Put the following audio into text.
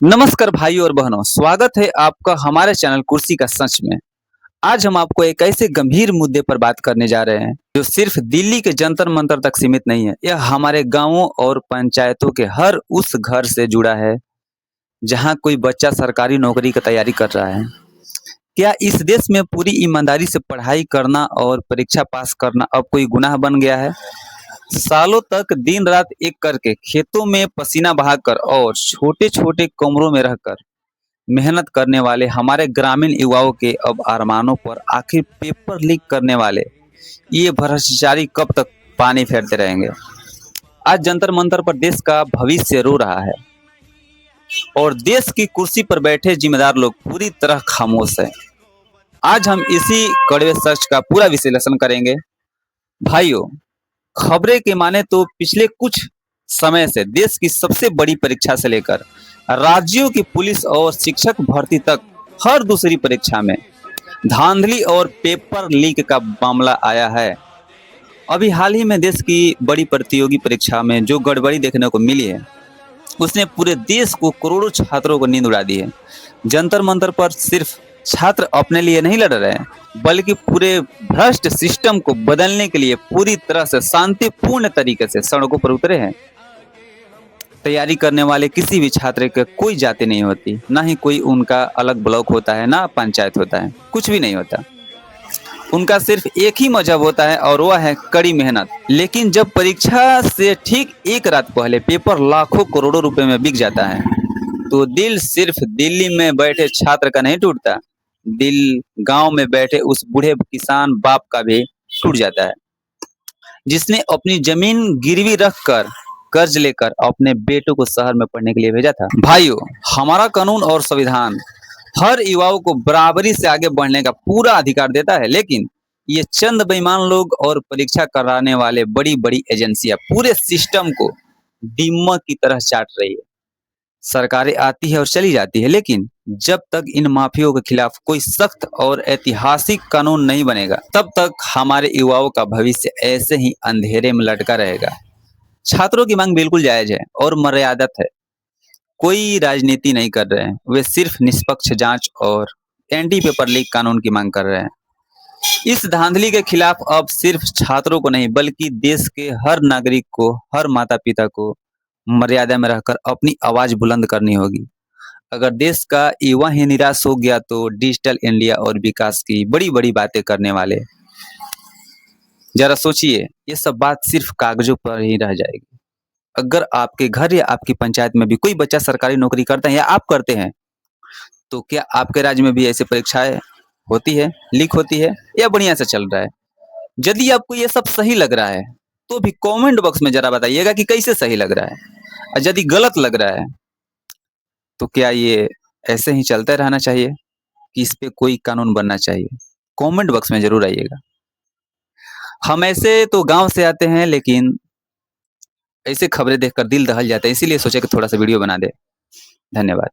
नमस्कार भाइयों और बहनों, स्वागत है आपका हमारे चैनल कुर्सी का सच में। आज हम आपको एक ऐसे गंभीर मुद्दे पर बात करने जा रहे हैं जो सिर्फ दिल्ली के जंतर मंतर तक सीमित नहीं है। यह हमारे गांवों और पंचायतों के हर उस घर से जुड़ा है जहां कोई बच्चा सरकारी नौकरी की तैयारी कर रहा है। क्या इस देश में पूरी ईमानदारी से पढ़ाई करना और परीक्षा पास करना अब कोई गुनाह बन गया है? सालों तक दिन रात एक करके खेतों में पसीना बहाकर और छोटे छोटे कमरों में रहकर मेहनत करने वाले हमारे ग्रामीण युवाओं के अब अरमानों पर आखिर पेपर लीक करने वाले ये भ्रष्टाचारी कब तक पानी फेरते रहेंगे? आज जंतर मंतर पर देश का भविष्य रो रहा है और देश की कुर्सी पर बैठे जिम्मेदार लोग पूरी तरह खामोश हैं। आज हम इसी कड़वे सच का पूरा विश्लेषण करेंगे। भाइयों, खबरें के माने तो पिछले कुछ समय से देश की सबसे बड़ी परीक्षा से लेकर राज्यों की पुलिस और शिक्षक भर्ती तक हर दूसरी परीक्षा में धांधली और पेपर लीक का मामला आया है। अभी हाल ही में देश की बड़ी प्रतियोगी परीक्षा में जो गड़बड़ी देखने को मिली है उसने पूरे देश को करोड़ों छात्रों को नींद उड़ा दी है। जंतर मंतर पर सिर्फ छात्र अपने लिए नहीं लड़ रहे हैं बल्कि पूरे भ्रष्ट सिस्टम को बदलने के लिए पूरी तरह से शांतिपूर्ण तरीके से सड़कों पर उतरे हैं। तैयारी करने वाले किसी भी छात्र के कोई जाति नहीं होती, ना ही कोई उनका अलग ब्लॉक होता है, ना पंचायत होता है, कुछ भी नहीं होता। उनका सिर्फ एक ही मजहब होता है और वह है कड़ी मेहनत। लेकिन जब परीक्षा से ठीक एक रात पहले पेपर लाखों करोड़ों रुपए में बिक जाता है तो दिल सिर्फ दिल्ली में बैठे छात्र का नहीं टूटता, दिल गांव में बैठे उस बूढ़े किसान बाप का भी टूट जाता है जिसने अपनी जमीन गिरवी रखकर कर्ज लेकर अपने बेटों को शहर में पढ़ने के लिए भेजा था। भाइयों, हमारा कानून और संविधान हर युवाओं को बराबरी से आगे बढ़ने का पूरा अधिकार देता है, लेकिन ये चंद बेईमान लोग और परीक्षा कराने वाले बड़ी बड़ी एजेंसियां पूरे सिस्टम को दीमक की तरह चाट रही है। सरकारें आती है और चली जाती है, लेकिन जब तक इन माफियों के खिलाफ कोई सख्त और ऐतिहासिक कानून नहीं बनेगा तब तक हमारे युवाओं का भविष्य ऐसे ही अंधेरे में लटका रहेगा। छात्रों की मांग बिल्कुल जायज है और मर्यादित है। कोई राजनीति नहीं कर रहे हैं, वे सिर्फ निष्पक्ष जांच और एंटी पेपर लीक कानून की मांग कर रहे हैं। इस धांधली के खिलाफ अब सिर्फ छात्रों को नहीं बल्कि देश के हर नागरिक को, हर माता पिता को मर्यादा में रहकर अपनी आवाज बुलंद करनी होगी। अगर देश का युवा ही निराश हो गया तो डिजिटल इंडिया और विकास की बड़ी बड़ी बातें करने वाले, जरा सोचिए, ये सब बात सिर्फ कागजों पर ही रह जाएगी। अगर आपके घर या आपकी पंचायत में भी कोई बच्चा सरकारी नौकरी करता है या आप करते हैं तो क्या आपके राज्य में भी ऐसी परीक्षाएं होती है, लीक होती है या बढ़िया से चल रहा है? यदि आपको ये सब सही लग रहा है तो भी कमेंट बॉक्स में जरा बताइएगा कि कैसे सही लग रहा है। और यदि गलत लग रहा है तो क्या ये ऐसे ही चलते रहना चाहिए कि इस पे कोई कानून बनना चाहिए? कमेंट बॉक्स में जरूर आइएगा। हम ऐसे तो गांव से आते हैं लेकिन ऐसे खबरें देखकर दिल दहल जाता है, इसीलिए सोचे कि थोड़ा सा वीडियो बना दे। धन्यवाद।